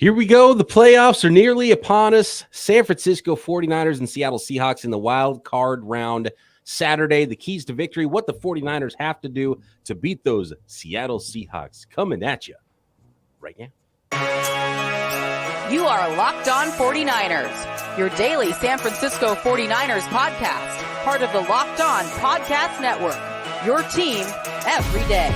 Here we go. The playoffs are nearly upon us. San Francisco 49ers and Seattle Seahawks in the wild card round Saturday. The keys to victory, what the 49ers have to do to beat those Seattle Seahawks. Coming at you right now. You are Locked On 49ers, your daily San Francisco 49ers podcast, part of the Locked On Podcast Network, your team every day.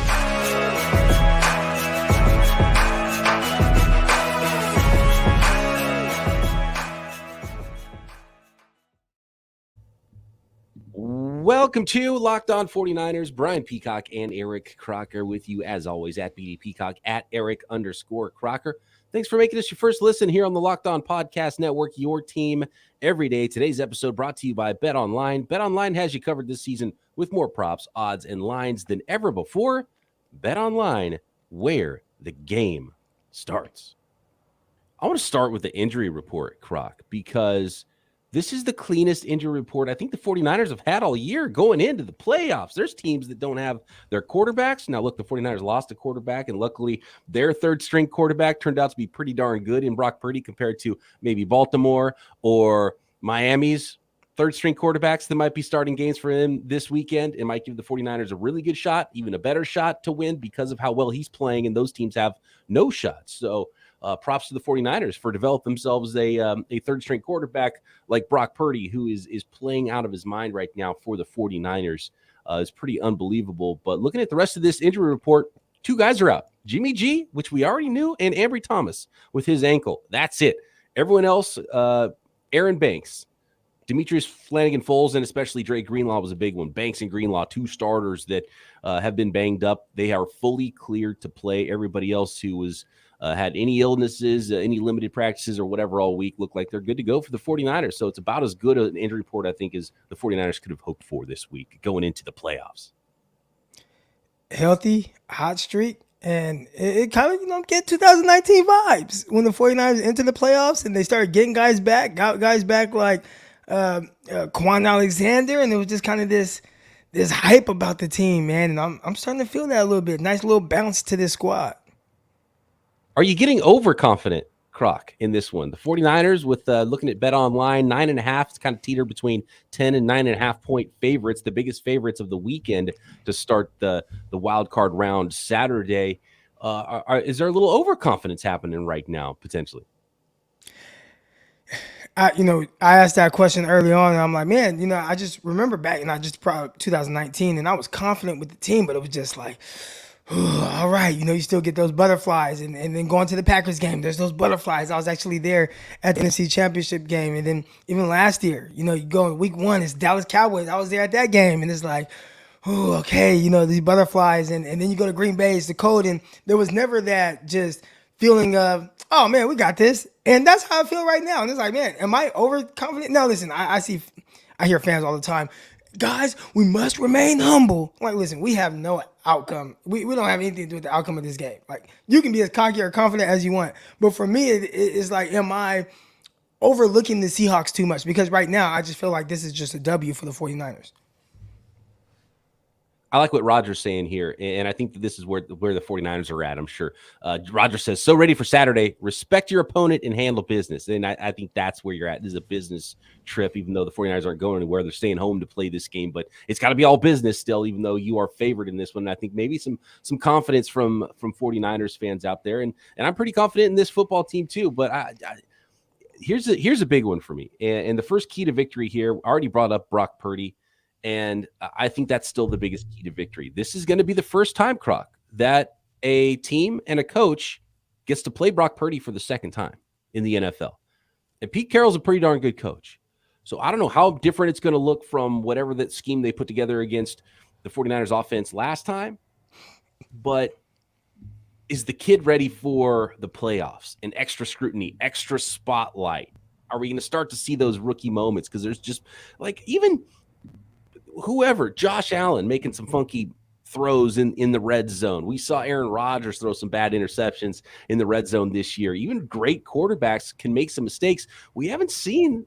Welcome to Locked On 49ers. Brian Peacock and Eric Crocker with you as always at BD Peacock at Eric_Crocker. Thanks for making us your first listen here on the Locked On Podcast Network, your team every day. Today's episode brought to you by BetOnline. BetOnline has you covered this season with more props, odds, and lines than ever before. BetOnline, where the game starts. I want to start with the injury report, Croc, because this is the cleanest injury report I think the 49ers have had all year going into the playoffs. There's teams that don't have their quarterbacks. Now, look, the 49ers lost a quarterback, and luckily their third-string quarterback turned out to be pretty darn good in Brock Purdy compared to maybe Baltimore or Miami's third-string quarterbacks that might be starting games for him this weekend. It might give the 49ers a really good shot, even a better shot to win because of how well he's playing, and those teams have no shots. So, props to the 49ers for developing themselves a third-string quarterback like Brock Purdy, who is playing out of his mind right now for the 49ers. Is pretty unbelievable. But looking at the rest of this injury report, two guys are out. Jimmy G, which we already knew, and Ambry Thomas with his ankle. That's it. Everyone else, Aaron Banks, Demetrius Flanagan-Foles, and especially Dre Greenlaw was a big one. Banks and Greenlaw, two starters that have been banged up. They are fully cleared to play. Everybody else who was had any illnesses, any limited practices or whatever all week look like they're good to go for the 49ers. So it's about as good an injury report, I think, as the 49ers could have hoped for this week going into the playoffs. Healthy, hot streak, and it kind of, get 2019 vibes when the 49ers enter the playoffs and they started getting guys back, got guys back like Quan Alexander, and it was just kind of this hype about the team, man, and I'm starting to feel that a little bit. Nice little bounce to this squad. Are you getting overconfident, Croc, in this one? The 49ers with looking at BetOnline, 9.5. It's kind of teeter between 10 and 9.5 point favorites, the biggest favorites of the weekend to start the wild card round Saturday. Is there a little overconfidence happening right now, potentially? I asked that question early on, and I'm like, man, I just remember back, and I just probably 2019, and I was confident with the team, but it was just like, all right, you still get those butterflies, and then going to the Packers game, there's those butterflies. I was actually there at the NFC Championship game, and then even last year, you go in week one, it's Dallas Cowboys. I was there at that game, and it's like, oh, okay, these butterflies, and then you go to Green Bay, it's the cold, and there was never that just feeling of, oh, man, we got this, and that's how I feel right now, and it's like, man, am I overconfident? No, listen, I hear fans all the time, guys, we must remain humble. Like, listen, we have no outcome. We don't have anything to do with the outcome of this game. Like, you can be as cocky or confident as you want. But for me, it's like, am I overlooking the Seahawks too much? Because right now, I just feel like this is just a W for the 49ers. I like what Roger's saying here, and I think that this is where the 49ers are at, I'm sure. Roger says, so ready for Saturday. Respect your opponent and handle business. And I think that's where you're at. This is a business trip, even though the 49ers aren't going anywhere. They're staying home to play this game, but it's got to be all business still, even though you are favored in this one. And I think maybe some confidence from 49ers fans out there. And I'm pretty confident in this football team too, but here's a big one for me. And the first key to victory here, I already brought up Brock Purdy. And I think that's still the biggest key to victory. This is going to be the first time, Croc, that a team and a coach gets to play Brock Purdy for the second time in the NFL. And Pete Carroll's a pretty darn good coach. So I don't know how different it's going to look from whatever that scheme they put together against the 49ers offense last time. But is the kid ready for the playoffs and extra scrutiny, extra spotlight? Are we going to start to see those rookie moments? Because there's just like even – whoever, Josh Allen making some funky throws in the red zone. We saw Aaron Rodgers throw some bad interceptions in the red zone this year. Even great quarterbacks can make some mistakes. We haven't seen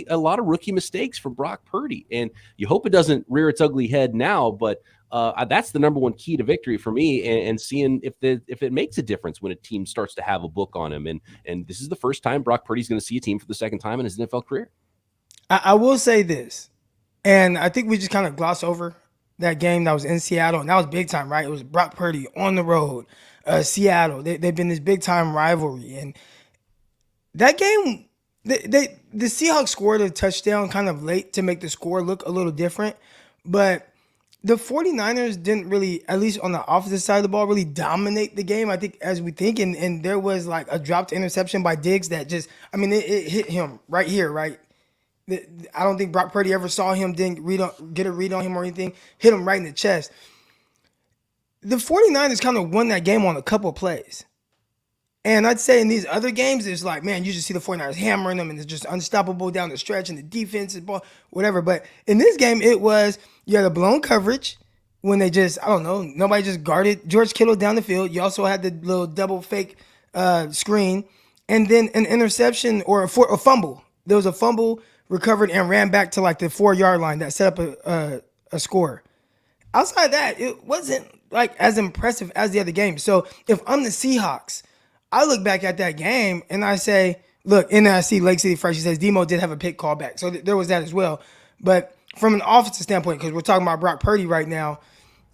a lot of rookie mistakes from Brock Purdy, and you hope it doesn't rear its ugly head now, but That's the number one key to victory for me, and seeing if it makes a difference when a team starts to have a book on him. And this is the first time Brock Purdy's going to see a team for the second time in his NFL career. I will say this, and I think we just kind of gloss over that game that was in Seattle, and that was big time, right? It was Brock Purdy on the road, Seattle. They've been this big time rivalry, and that game, the Seahawks scored a touchdown kind of late to make the score look a little different, but the 49ers didn't really, at least on the offensive side of the ball, really dominate the game, I think, as we think. And there was like a dropped interception by Diggs that just, I mean, it hit him right here, right? I don't think Brock Purdy ever saw him, didn't get a read on him or anything, hit him right in the chest. The 49ers kind of won that game on a couple of plays. And I'd say in these other games, it's like, man, you just see the 49ers hammering them and it's just unstoppable down the stretch and the defense is ball, whatever. But in this game, it was, you had a blown coverage when they just, I don't know, nobody just guarded George Kittle down the field. You also had the little double fake screen, and then an interception or a fumble. There was a fumble recovered and ran back to like the 4-yard line that set up a score. Outside of that, it wasn't like as impressive as the other games. So if I'm the Seahawks, I look back at that game and I say, look, and I see Lake City Fresh, he says Demo did have a pick call back. So there was that as well. But from an offensive standpoint, because we're talking about Brock Purdy right now,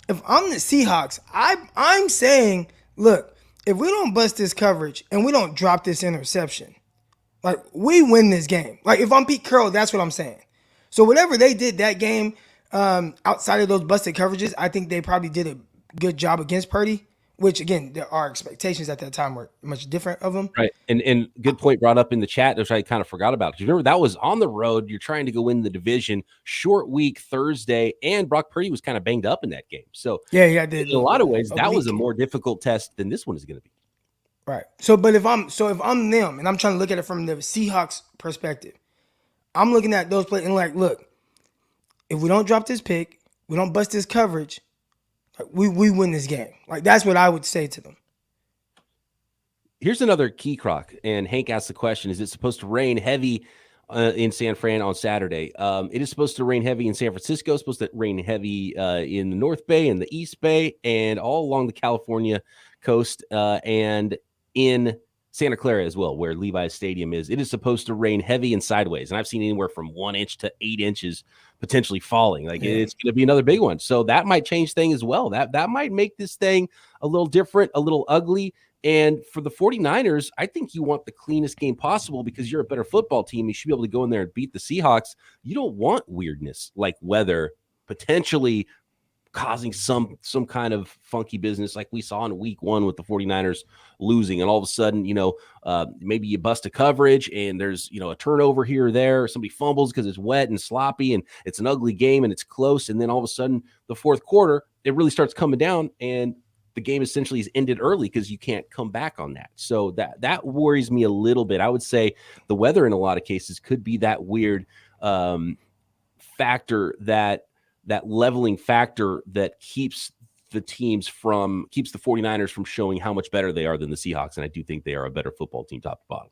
if I'm the Seahawks, I'm saying, look, if we don't bust this coverage and we don't drop this interception, like, we win this game. Like, if I'm Pete Carroll, that's what I'm saying. So whatever they did that game, outside of those busted coverages, I think they probably did a good job against Purdy, which, again, our expectations at that time were much different of them. Right. And good point brought up in the chat, which I kind of forgot about. Because remember, that was on the road. You're trying to go win the division, short week, Thursday, and Brock Purdy was kind of banged up in that game. So, yeah, in a lot of ways, that was a more difficult test than this one is going to be. Right. So, but if I'm them and I'm trying to look at it from the Seahawks perspective, I'm looking at those plays and like, look, if we don't drop this pick, we don't bust this coverage, like, we win this game. Like, that's what I would say to them. Here's another key, Croc, and Hank asked the question: is it supposed to rain heavy in San Fran on Saturday? It is supposed to rain heavy in San Francisco. It's supposed to rain heavy in the North Bay and the East Bay, and all along the California coast, and in Santa Clara as well, where Levi's Stadium is. It is supposed to rain heavy and sideways, and I've seen anywhere from 1 inch to 8 inches potentially falling. Like, it's going to be another big one. So that might change things as well. That might make this thing a little different, a little ugly. And for the 49ers, I think you want the cleanest game possible because you're a better football team. You should be able to go in there and beat the Seahawks. You don't want weirdness like weather potentially causing some kind of funky business like we saw in week 1 with the 49ers losing. And all of a sudden, maybe you bust a coverage and there's, a turnover here or there, or somebody fumbles because it's wet and sloppy and it's an ugly game and it's close. And then all of a sudden the fourth quarter, it really starts coming down and the game essentially is ended early because you can't come back on that. So that worries me a little bit. I would say the weather in a lot of cases could be that weird factor, that leveling factor that keeps the 49ers from showing how much better they are than the Seahawks. And I do think they are a better football team top to bottom.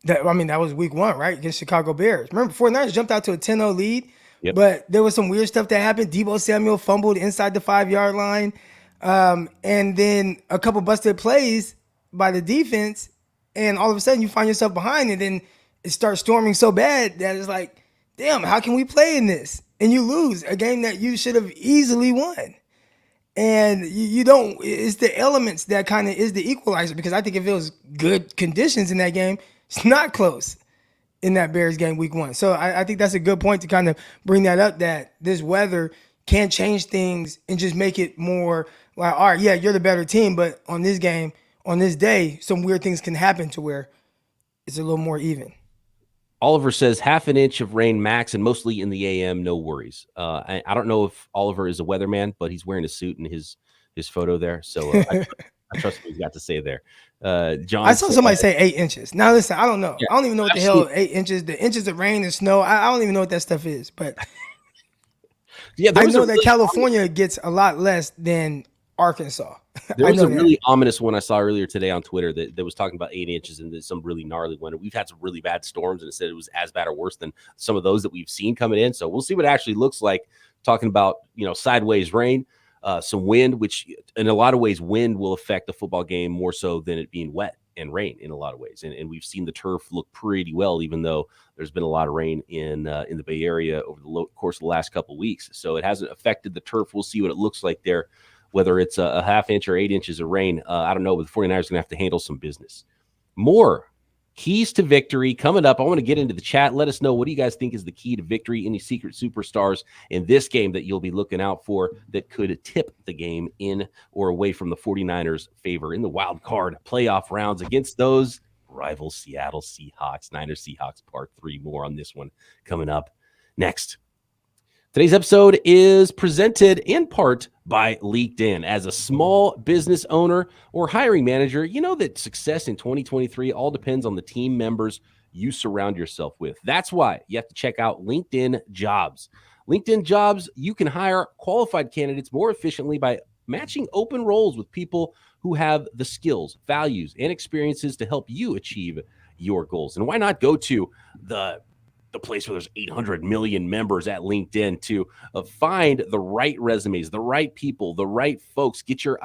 That was week 1, right? Against Chicago Bears. Remember, 49ers jumped out to a 10-0 lead, yep. But there was some weird stuff that happened. Deebo Samuel fumbled inside the 5-yard line. And then a couple busted plays by the defense. And all of a sudden you find yourself behind, and then it starts storming so bad that it's like, damn, how can we play in this? And you lose a game that you should have easily won. And you don't, it's the elements that kind of is the equalizer, because I think if it was good conditions in that game, it's not close in that Bears game week 1. So I think that's a good point to kind of bring that up, that this weather can change things and just make it more like, all right, yeah, you're the better team, but on this game, on this day, some weird things can happen to where it's a little more even. Oliver says half an inch of rain max and mostly in the AM, no worries. I don't know if Oliver is a weatherman, but he's wearing a suit in his photo there. So I trust what he's got to say there. John, I saw somebody say 8 inches. Now listen, I don't know. Yeah, I don't even know what the hell 8 inches, the inches of rain and snow. I don't even know what that stuff is, but yeah, I know that California gets a lot less than Arkansas. There was a really ominous one I saw earlier today on Twitter that was talking about 8 inches and some really gnarly winter. We've had some really bad storms, and it said it was as bad or worse than some of those that we've seen coming in. So we'll see what it actually looks like, talking about, sideways rain. some wind, which in a lot of ways, wind will affect the football game more so than it being wet and rain in a lot of ways. And we've seen the turf look pretty well, even though there's been a lot of rain in the Bay Area over the course of the last couple of weeks. So it hasn't affected the turf. We'll see what it looks like there, whether it's a half inch or 8 inches of rain. I don't know, but the 49ers are going to have to handle some business. More keys to victory coming up. I want to get into the chat. Let us know, what do you guys think is the key to victory? Any secret superstars in this game that you'll be looking out for that could tip the game in or away from the 49ers' favor in the wild card playoff rounds against those rival Seattle Seahawks. Niners Seahawks part 3. More on this one coming up next. Today's episode is presented in part by LinkedIn. As a small business owner or hiring manager, you know that success in 2023 all depends on the team members you surround yourself with. That's why you have to check out LinkedIn Jobs. LinkedIn Jobs, you can hire qualified candidates more efficiently by matching open roles with people who have the skills, values, and experiences to help you achieve your goals. And why not go to the place where there's 800 million members at LinkedIn to find the right resumes, the right people, the right folks, get your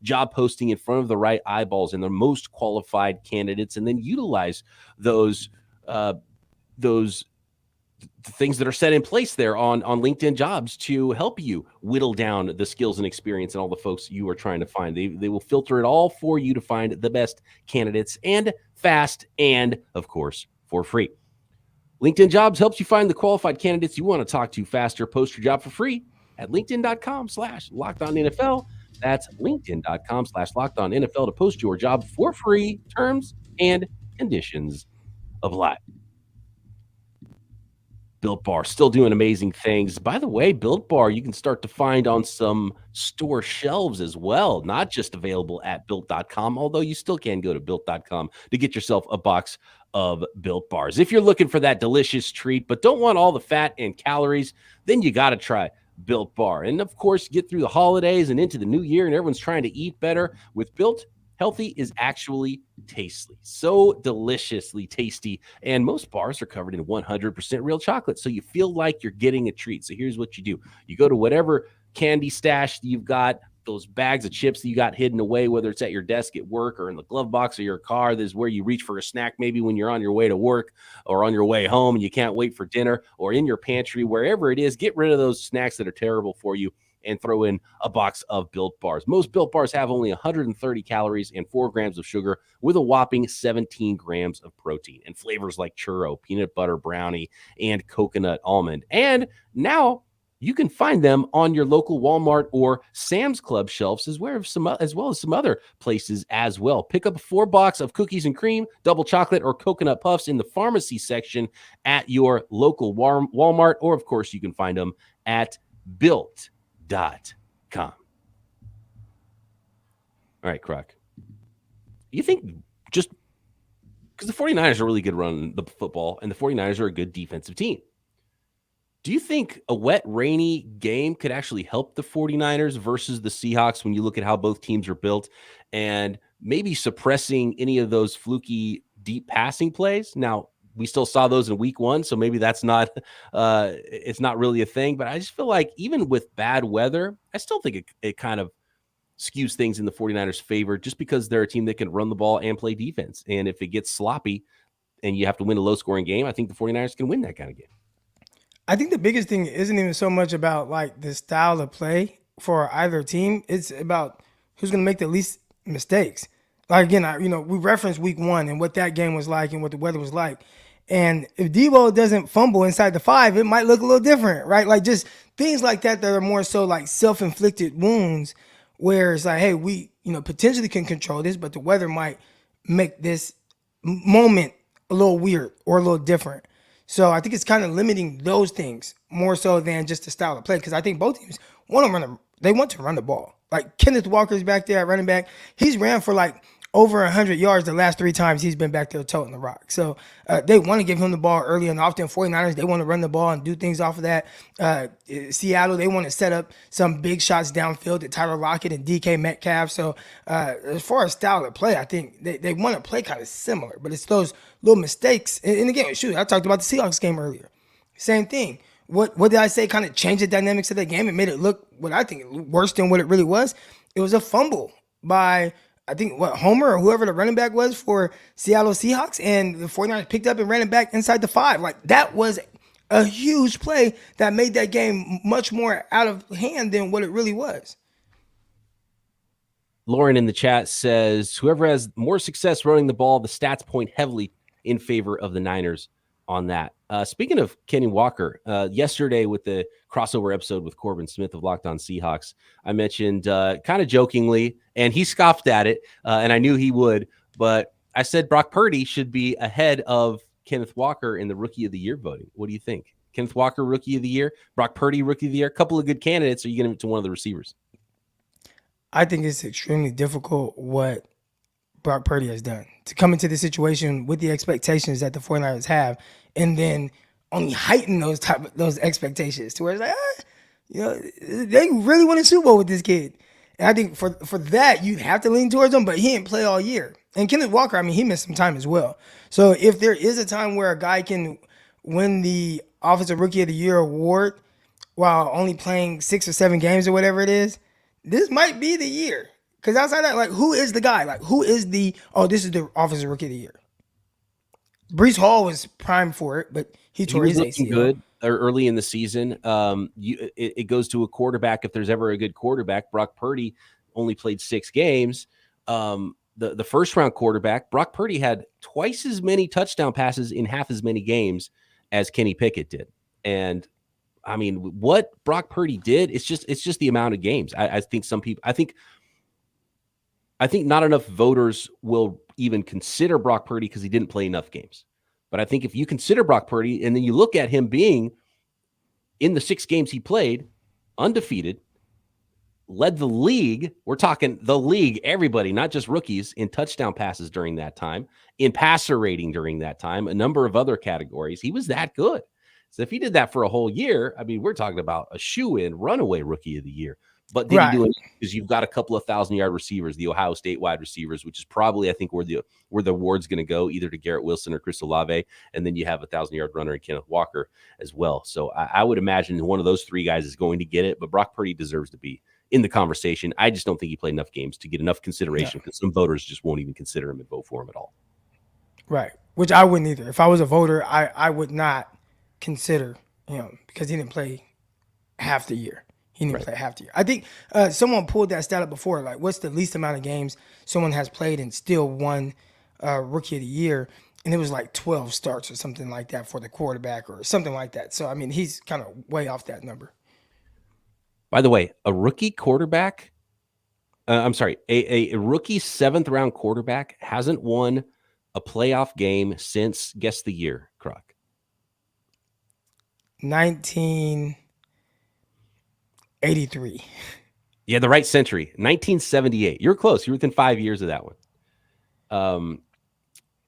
job posting in front of the right eyeballs and the most qualified candidates, and then utilize those things that are set in place there on LinkedIn Jobs to help you whittle down the skills and experience and all the folks you are trying to find. They will filter it all for you to find the best candidates, and fast, and of course for free. LinkedIn Jobs helps you find the qualified candidates you want to talk to faster. Post your job for free at linkedin.com/LockedOnNFL. That's linkedin.com/LockedOnNFL to post your job for free. Terms and conditions apply. Built Bar still doing amazing things. By the way, Built Bar you can start to find on some store shelves as well, not just available at built.com, although you still can go to built.com to get yourself a box of Built Bars. If you're looking for that delicious treat but don't want all the fat and calories, then you got to try Built Bar. And of course, get through the holidays and into the new year and everyone's trying to eat better. With Built, healthy is actually tasty, so deliciously tasty. And most bars are covered in 100% real chocolate, so you feel like you're getting a treat. So here's what you do. You go to whatever candy stash you've got, those bags of chips that you got hidden away, whether it's at your desk at work or in the glove box of your car. This is where you reach for a snack, maybe when you're on your way to work or on your way home and you can't wait for dinner, or in your pantry, wherever it is. Get rid of those snacks that are terrible for you and throw in a box of Built Bars. Most Built Bars have only 130 calories and 4 grams of sugar with a whopping 17 grams of protein, and flavors like churro, peanut butter brownie, and coconut almond. And now you can find them on your local Walmart or Sam's Club shelves, as well as some other places as well. Pick up a 4-box of cookies and cream, double chocolate, or coconut puffs in the pharmacy section at your local Walmart, or of course you can find them at built.com. All right, Croc. You think, just because the 49ers are really good running the football and the 49ers are a good defensive team, do you think a wet, rainy game could actually help the 49ers versus the Seahawks when you look at how both teams are built, and maybe suppressing any of those fluky deep passing plays? Now, we still saw those in week 1, so maybe that's not it's not really a thing. But I just feel like even with bad weather, I still think it kind of skews things in the 49ers' favor, just because they're a team that can run the ball and play defense. And if it gets sloppy and you have to win a low-scoring game, I think the 49ers can win that kind of game. I think the biggest thing isn't even so much about like the style of play for either team. It's about who's going to make the least mistakes. Like, again, we referenced week 1 and what that game was like and what the weather was like. And if Debo doesn't fumble inside the 5, it might look a little different, right? Like, just things like that are more so like self-inflicted wounds, where it's like, hey, we potentially can control this, but the weather might make this moment a little weird or a little different. So I think it's kind of limiting those things more so than just the style of play, because I think both teams want to run the ball. Like, Kenneth Walker's back there at running back. He's ran for like over 100 yards the last 3 times he's been back there toting the rock. So they want to give him the ball early and often. 49ers, they want to run the ball and do things off of that. Seattle, they want to set up some big shots downfield at Tyler Lockett and DK Metcalf. So as far as style of play, I think they want to play kind of similar, but it's those little mistakes. And again, I talked about the Seahawks game earlier. Same thing. what did I say? Kind of changed the dynamics of the game. It made it look what I think worse than what it really was. It was a fumble by, I think, Homer or whoever the running back was for Seattle Seahawks, and the 49ers picked up and ran it back inside the 5. Like, that was a huge play that made that game much more out of hand than what it really was. Lauren in the chat says, whoever has more success running the ball, the stats point heavily in favor of the Niners on that. Speaking of Kenny Walker, yesterday with the crossover episode with Corbin Smith of Locked On Seahawks, I mentioned kind of jokingly, and he scoffed at it, and I knew he would, but I said Brock Purdy should be ahead of Kenneth Walker in the Rookie of the Year voting. What do you think? Kenneth Walker, Rookie of the Year, Brock Purdy, Rookie of the Year, a couple of good candidates. Are you going to one of the receivers? I think it's extremely difficult what Brock Purdy has done to come into the situation with the expectations that the 49ers have, and then only heighten those expectations to where it's like, they really won a Super Bowl with this kid. And I think for that, you'd have to lean towards him, but he didn't play all year. And Kenneth Walker, I mean, he missed some time as well. So if there is a time where a guy can win the Offensive Rookie of the Year award while only playing 6 or 7 games or whatever it is, this might be the year. Because outside that, like, who is the guy? Like, who is this is the Offensive Rookie of the Year. Breece Hall was primed for it, but he tore his ACL. Good early in the season. It goes to a quarterback. If there's ever a good quarterback, Brock Purdy only played 6 games. The first round quarterback, Brock Purdy, had twice as many touchdown passes in half as many games as Kenny Pickett did. And I mean, what Brock Purdy did, it's just the amount of games. I think some people, I think not enough voters will even consider Brock Purdy because he didn't play enough games. But I think if you consider Brock Purdy and then you look at him being in the 6 games he played, undefeated, led the league, we're talking the league, everybody, not just rookies, in touchdown passes during that time, in passer rating during that time, a number of other categories. He was that good. So if he did that for a whole year, I mean, we're talking about a shoe-in runaway Rookie of the Year. But did he do it because you've got a couple of 1,000-yard receivers, the Ohio State wide receivers, which is probably, I think, where the award's going to go, either to Garrett Wilson or Chris Olave, and then you have a 1,000-yard runner in Kenneth Walker as well. So I would imagine one of those 3 guys is going to get it, but Brock Purdy deserves to be in the conversation. I just don't think he played enough games to get enough consideration because some voters just won't even consider him and vote for him at all. Right, which I wouldn't either. If I was a voter, I would not consider him because he didn't play half the year. He didn't play half the year. I think someone pulled that stat up before. Like, what's the least amount of games someone has played and still won Rookie of the Year? And it was like 12 starts or something like that for the quarterback or something like that. So, I mean, he's kind of way off that number. By the way, a rookie quarterback, a rookie 7th-round quarterback hasn't won a playoff game since, guess the year, Croc. 1983. Yeah, the right century, 1978. You're close. You're within 5 years of that one.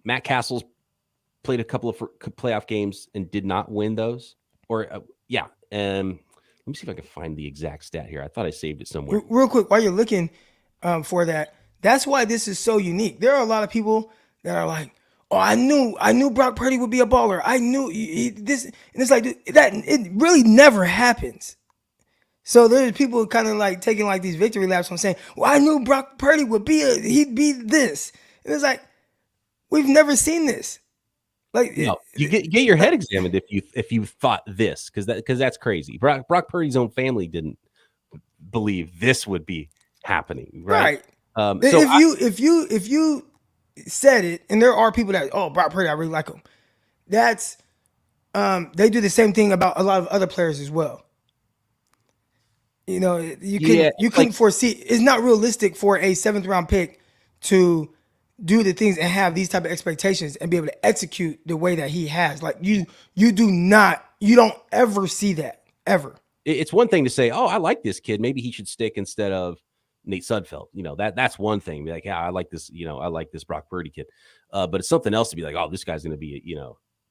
Matt Castle's played a couple of playoff games and did not win those. Let me see if I can find the exact stat here. I thought I saved it somewhere. Real quick, while you're looking for that, that's why this is so unique. There are a lot of people that are like, "Oh, I knew Brock Purdy would be a baller. I knew this," and it's like that. It really never happens. So there's people kind of like taking like these victory laps on saying, "Well, I knew Brock Purdy would he'd be this." And it's like, we've never seen this. Like, no, you get your head examined if you thought this, because that's crazy. Brock Purdy's own family didn't believe this would be happening, right? If you said it, and there are people that, "Oh, Brock Purdy, I really like him." That's they do the same thing about a lot of other players as well. You couldn't foresee. It's not realistic for a 7th-round pick to do the things and have these type of expectations and be able to execute the way that he has. Like, you don't ever see that ever. It's one thing to say, "Oh, I like this kid. Maybe he should stick instead of Nate Sudfeld." That's one thing. Be like, "Yeah, I like this. I like this Brock Purdy kid." But it's something else to be like, "Oh, this guy's going to be,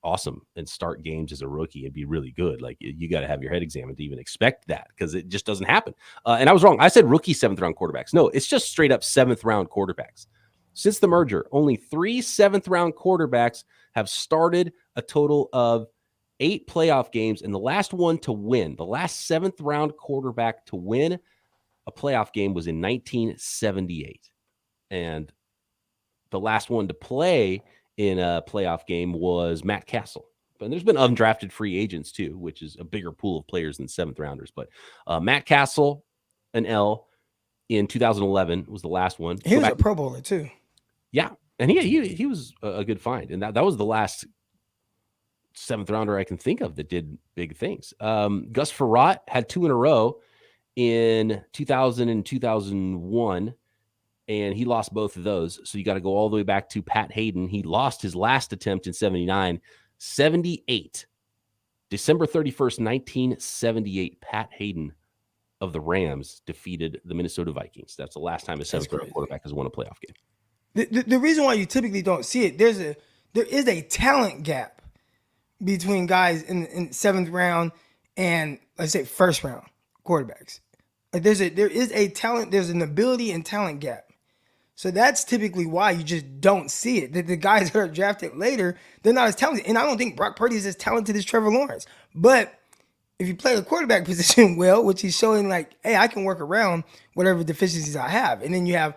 awesome and start games as a rookie and be really good." Like, you got to have your head examined to even expect that, because it just doesn't happen. And I was wrong. I said rookie 7th-round quarterbacks. No, it's just straight up 7th-round quarterbacks. Since the merger, only 3 7th-round quarterbacks have started a total of 8 playoff games, and the last one to win, the last 7th round quarterback to win a playoff game was in 1978. And the last one to play in a playoff game was Matt Castle. And there's been undrafted free agents too, which is a bigger pool of players than 7th rounders. But Matt Castle, an L, in 2011 was the last one. He was a Pro Bowler too. Yeah, and he was a good find, and that was the last 7th rounder I can think of that did big things. Gus Frerotte had 2 in a row in 2000 and 2001, and he lost both of those. So you got to go all the way back to Pat Hayden. He lost his last attempt in 79. 78, December 31st, 1978, Pat Hayden of the Rams defeated the Minnesota Vikings. That's the last time a 7th round quarterback has won a playoff game. The reason why you typically don't see it, there is a talent gap between guys in 7th round and, let's say, 1st round quarterbacks. Like there is a talent, there's an ability and talent gap. So that's typically why you just don't see it. The guys that are drafted later, they're not as talented. And I don't think Brock Purdy is as talented as Trevor Lawrence. But if you play the quarterback position well, which he's showing like, hey, I can work around whatever deficiencies I have. And then you have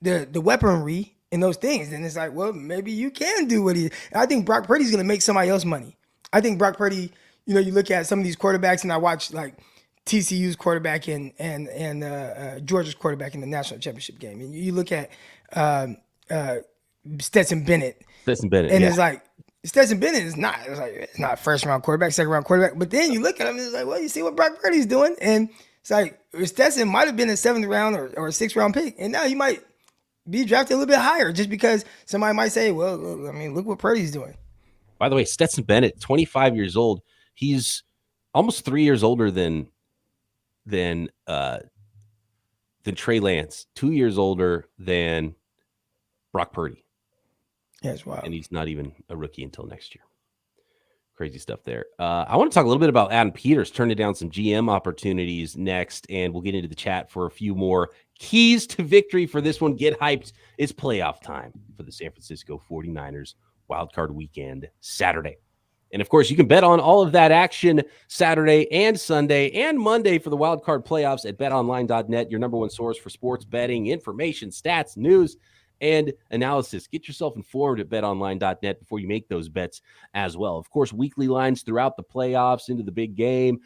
the weaponry and those things. And it's like, well, maybe you can do what he. I think Brock Purdy's going to make somebody else money. I think Brock Purdy, you look at some of these quarterbacks, and I watch like TCU's quarterback and Georgia's quarterback in the national championship game. And you look at Stetson Bennett. And it's like, Stetson Bennett is not. It's not 1st round quarterback, 2nd round quarterback. But then you look at him, and it's like, well, you see what Brock Purdy's doing, and it's like Stetson might have been a 7th round or a 6th round pick, and now he might be drafted a little bit higher just because somebody might say, well, I mean, look what Purdy's doing. By the way, Stetson Bennett, 25 years old. He's almost 3 years older than Trey Lance, 2 years older than Brock Purdy. Yes, wow. And he's not even a rookie until next year. Crazy stuff there. I want to talk a little bit about Adam Peters turning down some GM opportunities next, and we'll get into the chat for a few more keys to victory for this one. Get hyped. It's playoff time for the San Francisco 49ers Wildcard weekend Saturday. And, of course, you can bet on all of that action Saturday and Sunday and Monday for the Wildcard playoffs at betonline.net, your number one source for sports betting, information, stats, news, and analysis. Get yourself informed at betonline.net before you make those bets as well. Of course, weekly lines throughout the playoffs into the big game.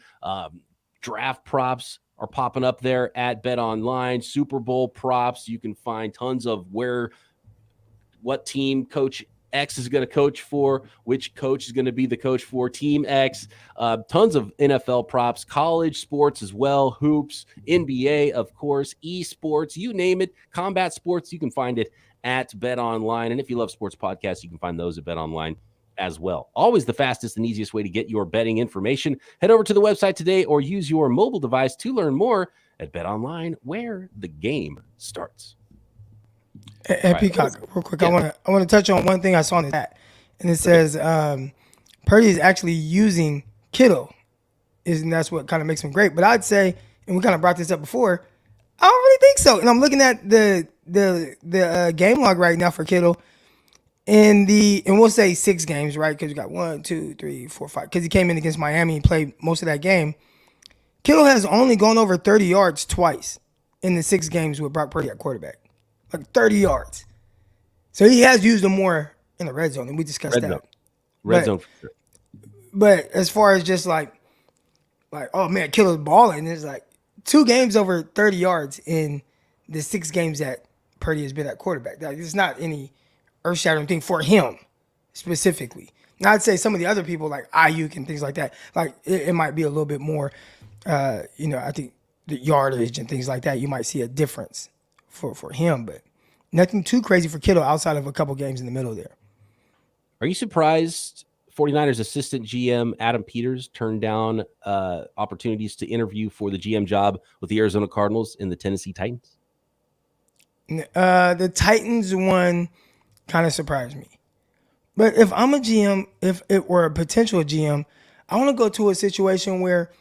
Draft props are popping up there at BetOnline. Super Bowl props. You can find tons of what team Coach X is going to coach for, which coach is going to be the coach for Team X. Tons of NFL props, college sports as well, hoops, NBA, of course, esports, you name it, combat sports, you can find it at BetOnline. And if you love sports podcasts, you can find those at BetOnline as well. Always the fastest and easiest way to get your betting information. Head over to the website today or use your mobile device to learn more at BetOnline, where the game starts. Hey, Peacock, real quick, yeah. I want to touch on one thing I saw in the chat, and it says Purdy is actually using Kittle, and that's what kind of makes him great. But I'd say, and we kind of brought this up before, I don't really think so. And I'm looking at the game log right now for Kittle, and we'll say 6 games, right? Because you got 1, 2, 3, 4, 5. Because he came in against Miami and played most of that game. Kittle has only gone over 30 yards twice in the 6 games with Brock Purdy at quarterback. Like 30 yards. So he has used them more in the red zone, and we discussed that. Red zone for sure. But as far as just like, oh man, Kittle's balling, it's like 2 games over 30 yards in the 6 games that Purdy has been at quarterback. Like, it's not any earth-shattering thing for him specifically. Now, I'd say some of the other people like Ayuk and things like that, like it might be a little bit more, I think the yardage and things like that, you might see a difference for him, but nothing too crazy for Kittle outside of a couple games in the middle there. Are you surprised 49ers assistant GM Adam Peters turned down opportunities to interview for the GM job with the Arizona Cardinals and the Tennessee Titans? The Titans one kind of surprised me. But if I'm a GM, if it were a potential GM, I want to go to a situation where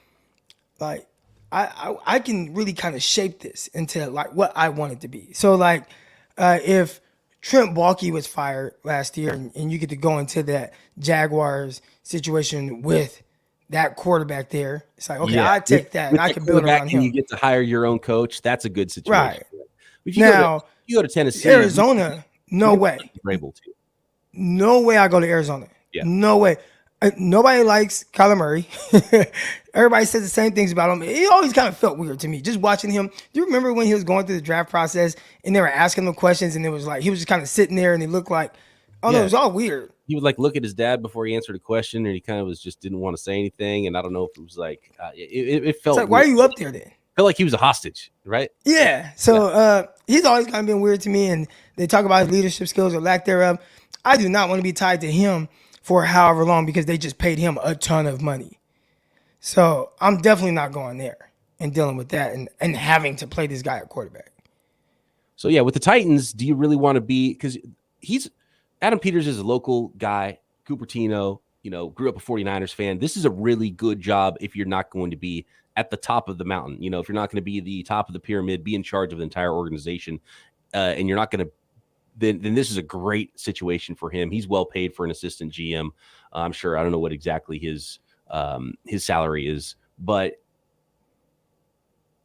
like I can really kind of shape this into like what I want it to be. So like if Trent Baalke was fired last year, and you get to go into that Jaguars situation with that quarterback there. It's like, okay, I take that and I can build around him. You get to hire your own coach. That's a good situation. Right. If you go to Tennessee, Arizona, no way. Able to. No way I go to Arizona. Yeah. No way. Nobody likes Kyler Murray. Everybody says the same things about him. It always kind of felt weird to me just watching him. Do you remember when he was going through the draft process and they were asking him questions and it was like he was just kind of sitting there and he looked like, no, it was all weird. He would like look at his dad before he answered a question, and he kind of just didn't want to say anything. And I don't know if it was like it felt. It's like, why are you up there then? Felt like he was a hostage, right? Yeah. So he's always kind of been weird to me, and they talk about his leadership skills or lack thereof. I do not want to be tied to him for however long because they just paid him a ton of money. So I'm definitely not going there and dealing with that and having to play this guy at quarterback. So yeah, with the Titans, do you really want to be, because Adam Peters is a local guy, Cupertino, grew up a 49ers fan. This is a really good job if you're not going to be at the top of the mountain. If you're not going to be the top of the pyramid, be in charge of the entire organization, and you're not going to, then this is a great situation for him. He's well paid for an assistant GM. I'm sure. I don't know what exactly his salary is, but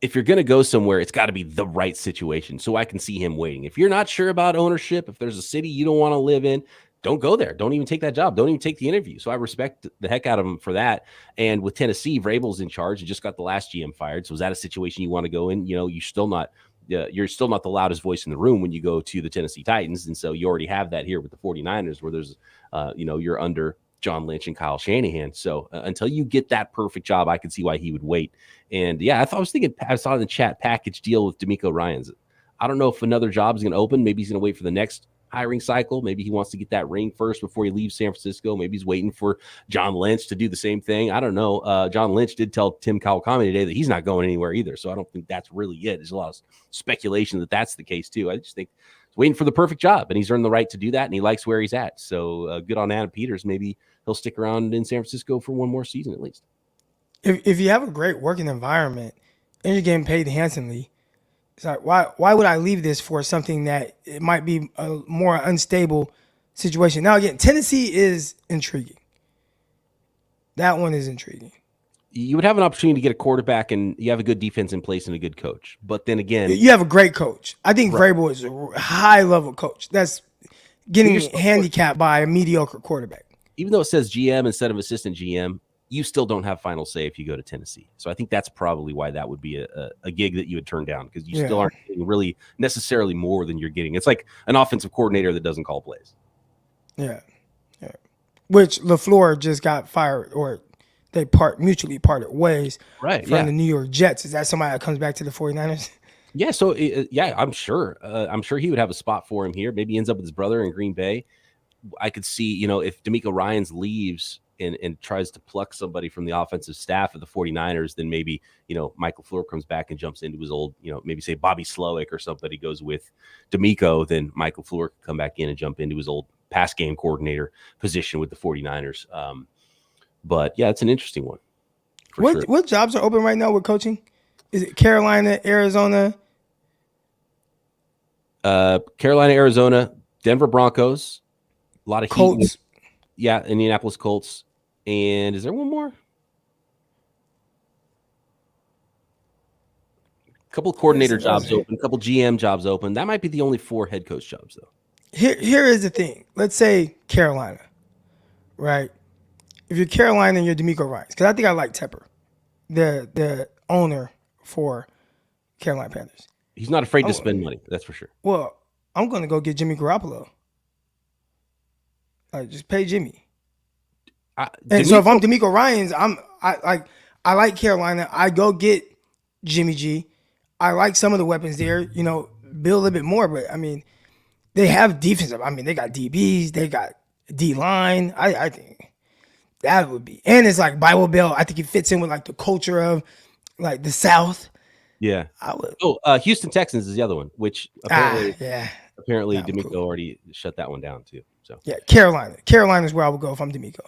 if you're going to go somewhere, it's got to be the right situation. So I can see him waiting. If you're not sure about ownership, if there's a city you don't want to live in, don't go there. Don't even take that job. Don't even take the interview. So I respect the heck out of him for that. And with Tennessee, Vrabel's in charge and just got the last GM fired. So is that a situation you want to go in? You're still not the loudest voice in the room when you go to the Tennessee Titans. And so you already have that here with the 49ers where there's, you're under John Lynch and Kyle Shanahan. So until you get that perfect job, I could see why he would wait. And yeah, I saw in the chat package deal with DeMeco Ryans. I don't know if another job is going to open. Maybe he's going to wait for the next hiring cycle. Maybe he wants to get that ring first before he leaves San Francisco. Maybe he's waiting for John Lynch to do the same thing. I don't know. John Lynch did tell Tim Kawakami today that he's not going anywhere either. So I don't think that's really it. There's a lot of speculation that that's the case too. I just think he's waiting for the perfect job, and he's earned the right to do that, and he likes where he's at. So good on Adam Peters. Maybe he'll stick around in San Francisco for one more season at least. If you have a great working environment and you're getting paid handsomely, it's like, why would I leave this for something that it might be a more unstable situation? Now, again, Tennessee is intriguing. That one is intriguing. You would have an opportunity to get a quarterback, and you have a good defense in place and a good coach. But then again, you have a great coach. I think Vrabel is a high-level coach. That's getting handicapped by a mediocre quarterback. Even though it says GM instead of assistant GM, you still don't have final say if you go to Tennessee. So I think that's probably why that would be a gig that you would turn down, because you still aren't getting really necessarily more than you're getting. It's like an offensive coordinator that doesn't call plays. Yeah. Which LaFleur just got fired, or they mutually parted ways from the New York Jets. Is that somebody that comes back to the 49ers? Yeah. So I'm sure. I'm sure he would have a spot for him here. Maybe he ends up with his brother in Green Bay. I could see, if DeMeco Ryans leaves and tries to pluck somebody from the offensive staff of the 49ers, then maybe, Michael LaFleur comes back and jumps into his old, maybe say Bobby Slowick or somebody goes with DeMeco, then Michael LaFleur can come back in and jump into his old pass game coordinator position with the 49ers. But yeah, it's an interesting one. What jobs are open right now with coaching? Is it Carolina, Arizona? Carolina, Arizona, Denver Broncos, a lot of Colts. Heat. Yeah, Indianapolis Colts. And is there one more? A couple of coordinator jobs open, a couple GM jobs open. That might be the only 4 head coach jobs, though. Here is the thing. Let's say Carolina, right? If you're Carolina and you're DeMeco Ryans, because I think I like Tepper, the owner for Carolina Panthers. He's not afraid to spend money, that's for sure. Well, I'm going to go get Jimmy Garoppolo. Just pay Jimmy. So if I'm DeMeco Ryans, I like Carolina. I go get Jimmy G. I like some of the weapons there. Build a little bit more, but I mean, they have defensive. I mean, they got DBs, they got D line. I think that would be, and it's like Bible Belt. I think it fits in with like the culture of like the South. Yeah, I would. Houston Texans is the other one, which apparently DeMeco cool. already shut that one down too. So yeah, Carolina is where I would go if I'm DeMeco.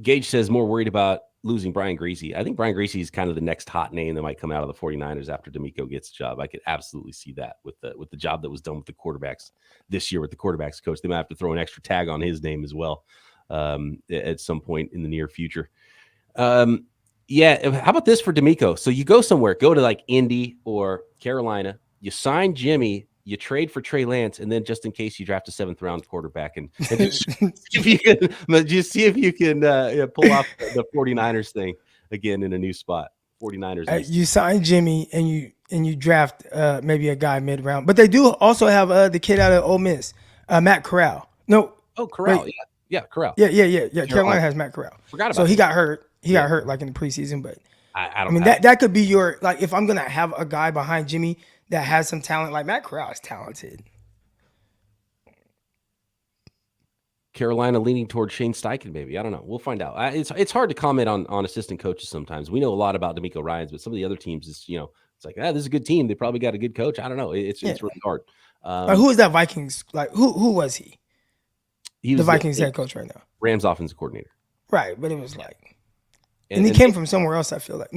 Gage says more worried about losing Brian Griese. I think Brian Griese is kind of the next hot name that might come out of the 49ers after D'Amico gets a job. I could absolutely see that with the job that was done with the quarterbacks this year with the quarterbacks coach. They might have to throw an extra tag on his name as well at some point in the near future. Yeah, how about this for D'Amico? So you go somewhere, go to like Indy or Carolina, you sign Jimmy, you trade for Trey Lance, and then just in case you draft a 7th-round quarterback and just see if you can pull off the 49ers thing again in a new spot. 49ers. You sign Jimmy and you draft maybe a guy mid-round. But they do also have the kid out of Ole Miss, Matt Corral. No. Oh, Corral. Wait. Yeah, Corral. Yeah. Carolina has Matt Corral. Forgot about so he that. got hurt. He got hurt like in the preseason, but I mean that could be your, like, if I'm gonna have a guy behind Jimmy that has some talent, like Matt Corral is talented. Carolina leaning towards Shane Steichen, maybe. I don't know. We'll find out. It's hard to comment on assistant coaches sometimes. We know a lot about D'Amico Ryans, but some of the other teams is, it's like, this is a good team. They probably got a good coach. I don't know. It's really hard. Who is that Vikings? Like who was he? He was the Vikings head coach right now. Rams offensive coordinator. Right, but it was like, and he came from somewhere else. I feel like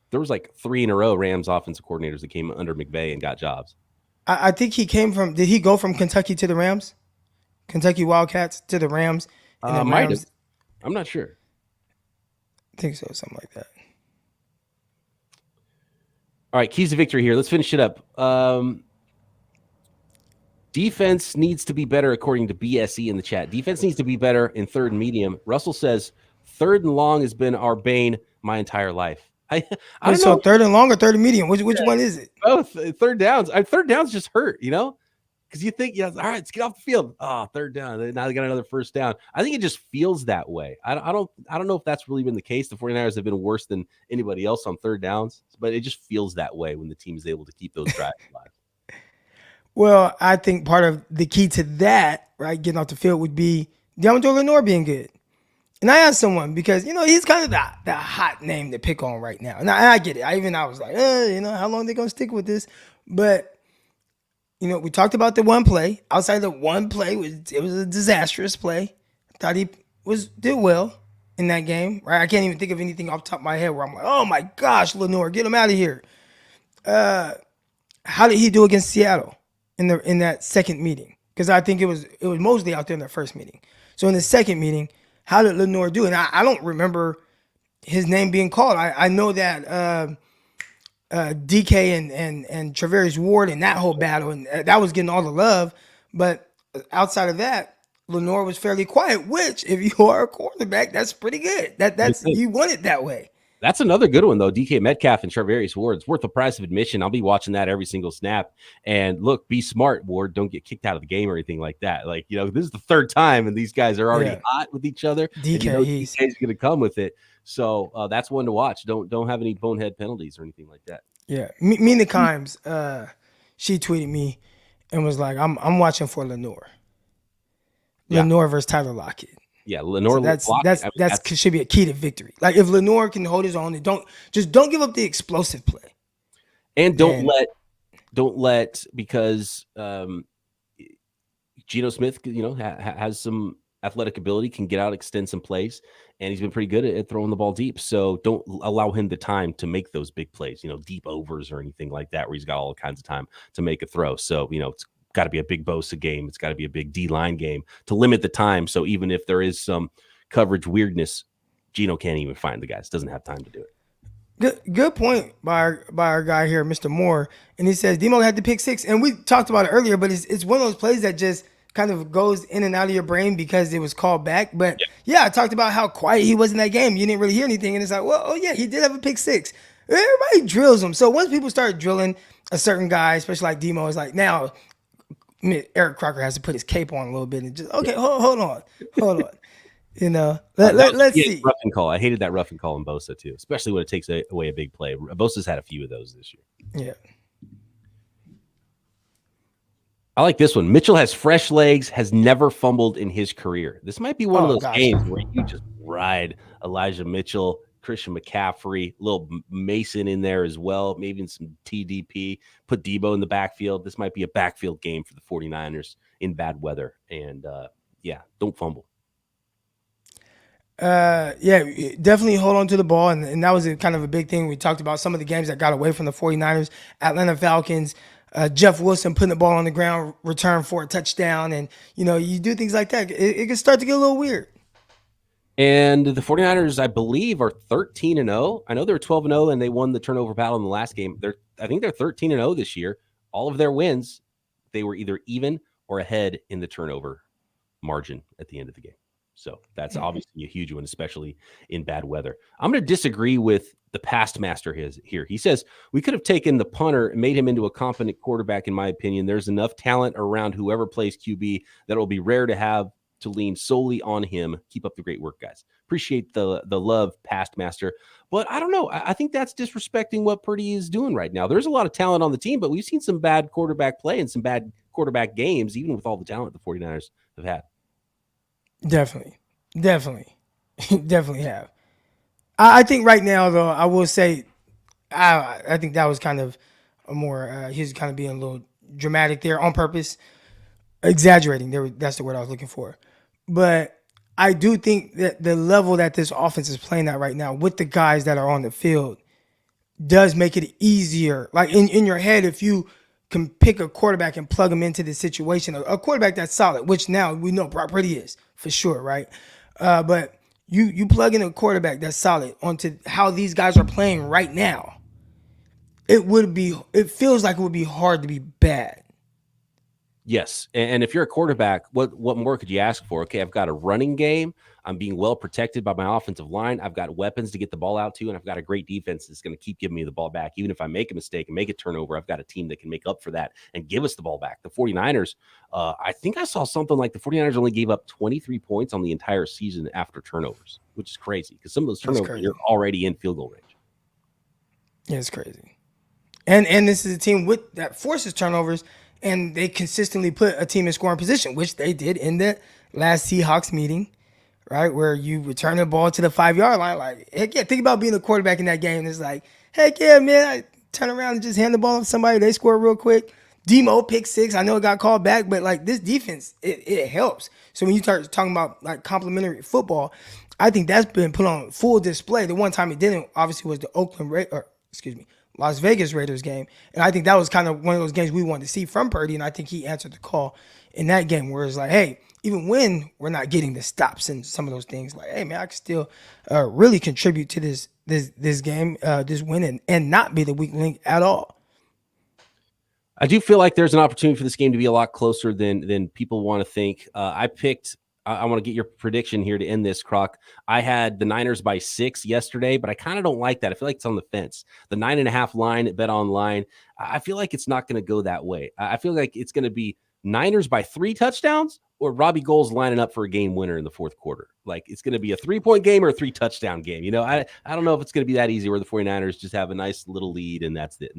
there was like 3 in a row Rams offensive coordinators that came under McVay and got jobs. I think he came from. Did he go from Kentucky to the Rams? Kentucky Wildcats to the Rams? And the Rams, I'm not sure. I think so, something like that. All right, keys to victory here. Let's finish it up. Defense needs to be better, according to BSE in the chat. Defense needs to be better in 3rd and medium. Russell says 3rd and long has been our bane my entire life. I don't know. 3rd and long or 3rd and medium? Which one is it? Both. 3rd downs. 3rd downs just hurt, because you think, all right, let's get off the field. Oh, 3rd down. Now they got another 1st down. I think it just feels that way. I don't know if that's really been the case. The 49ers have been worse than anybody else on 3rd downs, but it just feels that way when the team is able to keep those drives alive. Well, I think part of the key to that, right, getting off the field, would be Deontay Lenoir being good. And I asked someone because, he's kind of the hot name to pick on right now. And I get it. I was like, how long are they going to stick with this? But, we talked about the one play. Outside the one play, it was a disastrous play. I thought he did well in that game, right? I can't even think of anything off the top of my head where I'm like, oh my gosh, Lenoir, get him out of here. How did he do against Seattle in that 2nd meeting? Because I think it was mostly out there in the 1st meeting. So in the 2nd meeting, how did Lenoir do? And I don't remember his name being called. I know that DK and Traveris Ward and that whole battle, and that was getting all the love. But outside of that, Lenoir was fairly quiet, which, if you are a quarterback, that's pretty good. That's you want it that way. That's another good one, though. DK Metcalf and Traveris Ward. It's worth the price of admission. I'll be watching that every single snap. And look, be smart, Ward. Don't get kicked out of the game or anything like that. Like, this is the 3rd time, and these guys are already hot with each other. DK's going to come with it. So that's one to watch. Don't have any bonehead penalties or anything like that. Yeah. Mina Kimes, she tweeted me and was like, I'm watching for Lenoir. Lenoir versus Tyler Lockett. Yeah, Lenoir. So that should be a key to victory. Like, if Lenoir can hold his own, and don't give up the explosive play. And don't let because Geno Smith, has some athletic ability, can get out, extend some plays, and he's been pretty good at throwing the ball deep. So don't allow him the time to make those big plays, deep overs or anything like that, where he's got all kinds of time to make a throw. So, it's got to be a big Bosa game. It's got to be a big D-line game to limit the time. So even if there is some coverage weirdness, Geno can't even find the guys. Doesn't have time to do it. Good point by our guy here, Mr. Moore. And he says, Demo had the pick 6. And we talked about it earlier, but it's one of those plays that just kind of goes in and out of your brain because it was called back. But I talked about how quiet he was in that game. You didn't really hear anything. And it's like, well, he did have a pick 6. Everybody drills him. So once people start drilling a certain guy, especially like Demo, it's like, now Eric Crocker has to put his cape on a little bit and just, okay, hold on. Let's see. Rough and call. I hated that rough and call in Bosa too, especially when it takes away a big play. Bosa's had a few of those this year. Yeah. I like this one. Mitchell has fresh legs, has never fumbled in his career. This might be one of those games where you just ride Elijah Mitchell, Christian McCaffrey, little Mason in there as well, maybe in some TDP, put Debo in the backfield. This might be a backfield game for the 49ers in bad weather. And don't fumble. Yeah, definitely hold on to the ball. And that was kind of a big thing. We talked about some of the games that got away from the 49ers, Atlanta Falcons, Jeff Wilson putting the ball on the ground, return for a touchdown. And, you do things like that. It can start to get a little weird. And the 49ers, I believe, are 13-0. I know they were 12-0 and they won the turnover battle in the last game. I think they're 13-0 this year. All of their wins, they were either even or ahead in the turnover margin at the end of the game. So that's obviously a huge one, especially in bad weather. I'm going to disagree with the past master here. He says, we could have taken the punter and made him into a competent quarterback, in my opinion. There's enough talent around whoever plays QB that it will be rare to have to lean solely on him. Keep up the great work, guys. Appreciate the love, past master. But I don't know. I think that's disrespecting what Purdy is doing right now. There's a lot of talent on the team, but we've seen some bad quarterback play and some bad quarterback games, even with all the talent the 49ers have had. Definitely have. I think right now, though, I will say, I think that was kind of a more, he's kind of being a little dramatic there on purpose, exaggerating. That's the word I was looking for. But I do think that the level that this offense is playing at right now with the guys that are on the field does make it easier. Like in your head, if you can pick a quarterback and plug him into the situation, a quarterback that's solid, which now we know Brock Purdy is for sure, right? But you plug in a quarterback that's solid onto how these guys are playing right now, it feels like it would be hard to be bad. Yes, and if you're a quarterback, what more could you ask for? Okay, I've got a running game. I'm being well protected by my offensive line. I've got weapons to get the ball out to, and I've got a great defense that's going to keep giving me the ball back. Even if I make a mistake and make a turnover, I've got a team that can make up for that and give us the ball back. The 49ers, I think I saw something like the 49ers only gave up 23 points on the entire season after turnovers, which is crazy because some of those turnovers are already in field goal range. Yeah, it's crazy. And this is a team that forces turnovers, and they consistently put a team in scoring position, which they did in the last Seahawks meeting, right? Where you return the ball to the 5-yard line. Like, heck yeah, think about being a quarterback in that game. It's like, heck yeah, man, I turn around and just hand the ball to somebody. They score real quick. Demo pick 6. I know it got called back, but like this defense, it helps. So when you start talking about like complimentary football, I think that's been put on full display. The one time it didn't, obviously, was the Las Vegas Raiders game. And I think that was kind of one of those games we wanted to see from Purdy. And I think he answered the call in that game where it's like, hey, even when we're not getting the stops and some of those things, like, hey, man, I can still really contribute to this game, this win, and not be the weak link at all. I do feel like there's an opportunity for this game to be a lot closer than people want to think. I want to get your prediction here to end this, Croc. I had the Niners by 6 yesterday, but I kind of don't like that. I feel like it's on the fence. The 9.5 line at BetOnline, I feel like it's not going to go that way. I feel like it's going to be Niners by 3 touchdowns or Robbie Gould's lining up for a game winner in the fourth quarter. Like, it's going to be a 3-point game or a 3-touchdown game. I don't know if it's going to be that easy where the 49ers just have a nice little lead and that's it.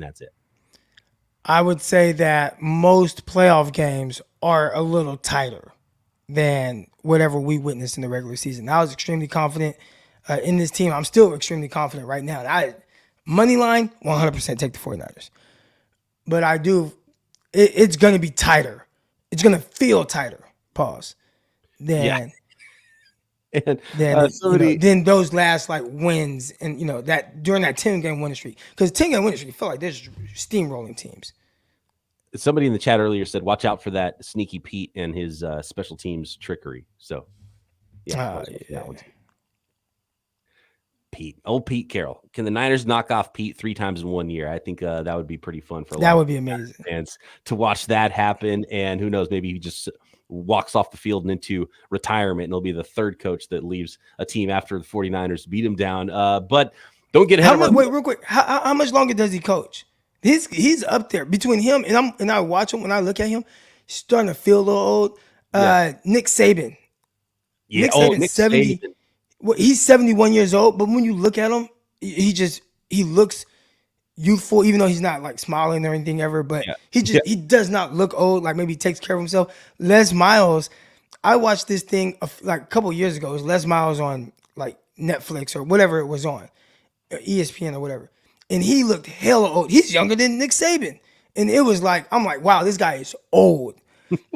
I would say that most playoff games are a little tighter than whatever we witnessed in the regular season. I was extremely confident in this team. I'm still extremely confident right now. Money line, 100% take the 49ers. But it's going to be tighter. It's going to feel tighter, than those last like wins and that during that 10-game winning streak. Because 10-game winning streak felt like there's steamrolling teams. Somebody in the chat earlier said, watch out for that sneaky Pete and his special teams trickery. So, Pete Carroll. Can the Niners knock off Pete 3 times in 1 year? I think that would be pretty fun for a lot would be amazing fans to watch that happen. And who knows, maybe he just walks off the field and into retirement, and he'll be the third coach that leaves a team after the 49ers beat him down. But don't get ahead wait, real quick. How much longer does he coach? He's up there between him and I watch him. When I look at him, he's starting to feel a little old. Nick Saban. Yeah. Nick 70. Saban. Well, he's 71 years old, but when you look at him, he looks youthful, even though he's not like smiling or anything ever. But he does not look old. Like maybe he takes care of himself. Les Miles. I watched this thing like a couple years ago. It was Les Miles on like Netflix or whatever it was on, ESPN or whatever. And he looked hella old. He's younger than Nick Saban. And it was like, I'm like, wow, this guy is old.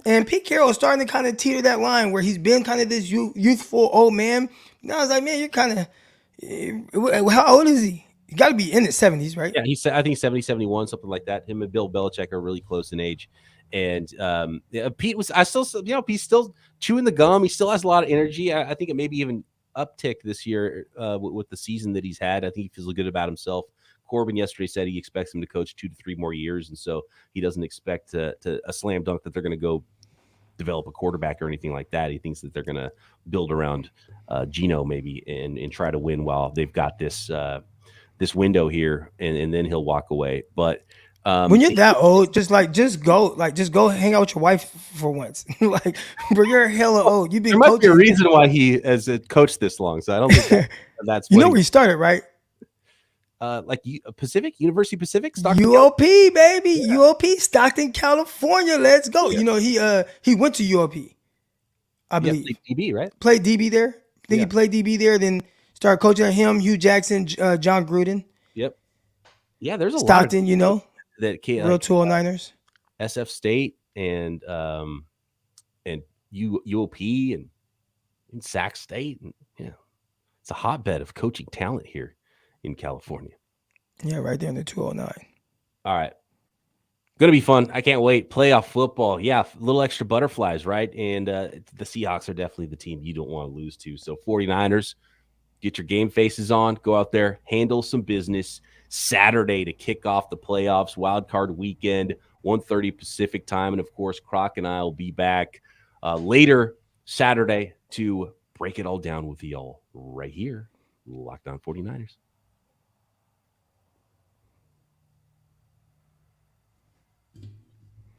And Pete Carroll is starting to kind of teeter that line where he's been kind of this youthful old man, And I was like, man, you're kind of, how old is he? You got to be in his 70s, right? Yeah, I think 70, 71, something like that. Him and Bill Belichick are really close in age. And Pete Pete's still chewing the gum. He still has a lot of energy. I think it maybe even uptick this year with the season that he's had. I think he feels good about himself. Corbin yesterday said he expects him to coach 2 to 3 more years. And so he doesn't expect a slam dunk that they're going to go develop a quarterback or anything like that. He thinks that they're going to build around Geno maybe and try to win while they've got this window here, and then he'll walk away. But when you're that old, just go hang out with your wife for once. Like, bro, you're hella old. You've been there must coaching. be a reason why he has coached this long. So I don't think that's you know where he started, right? Like University Pacific, Stockton, UOP, baby, yeah. UOP, Stockton, California. Let's go. Yeah. You know, he went to UOP, I believe. Played DB, right? Played DB there. I think he played DB there. Then started coaching at him, Hugh Jackson, John Gruden. Yep. Yeah, there's a Stockton, lot you know, that real 209ers. SF State and UOP and Sac State, and it's a hotbed of coaching talent here in California. Yeah, right there in the 209. All right. Going to be fun. I can't wait. Playoff football. Yeah, a little extra butterflies, right? And the Seahawks are definitely the team you don't want to lose to. So 49ers, get your game faces on. Go out there, handle some business. Saturday to kick off the playoffs, Wildcard weekend, 1:30 Pacific time. And, of course, Croc and I will be back later Saturday to break it all down with y'all right here. Locked On 49ers.